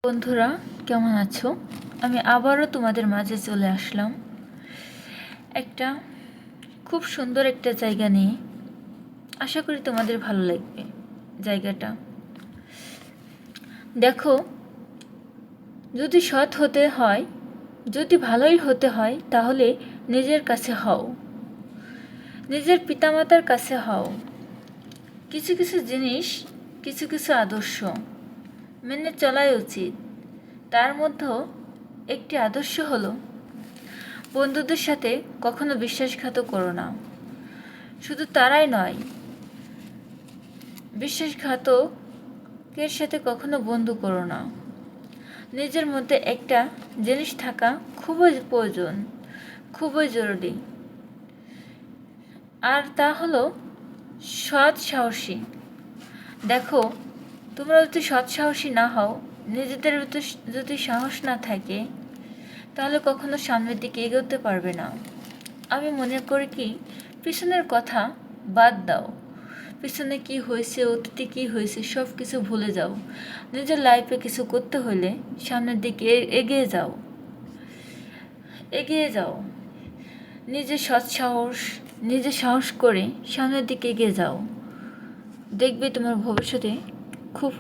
বন্ধুরা, কেমন আছো? আমি আবারও তোমাদের মাঝে চলে আসলাম একটা খুব সুন্দর একটা জায়গা নিয়ে। আশা করি তোমাদের ভালো লাগবে জায়গাটা। দেখো, যদি সৎ হতে হয়, যদি ভালোই হতে হয়, তাহলে নিজের কাছে হও, নিজের পিতামাতার কাছে হও। কিছু কিছু জিনিস, কিছু কিছু আদর্শ মেনে চলাই উচিত। তার মধ্যেও একটি আদর্শ হলো, বন্ধুদের সাথে কখনো বিশ্বাসঘাত করো না। শুধু তারাই নয়, বিশ্বাসঘাতকের সাথে কখনো বন্ধু করো না। নিজের মধ্যে একটা জিনিস থাকা খুবই প্রয়োজন, খুবই জরুরি। আর তা হলো সৎ সাহসী। দেখো, তোমরা যদি সৎ সাহসী না হও, নিজেদের ভিতর যদি সাহস না থাকে, তাহলে কখনো সামনের দিকে এগোতে পারবে না। আমি মনে করি কি, পিছনের কথা বাদ দাও। পিছনে কি হয়েছে, অতীতে কি হয়েছে, সব কিছু ভুলে যাও। নিজের লাইফে কিছু করতে হলে সামনের দিকে এগিয়ে যাও, এগিয়ে যাও। নিজে সাহস করে সামনের দিকে এগিয়ে যাও। দেখবে তোমার ভবিষ্যতে খুব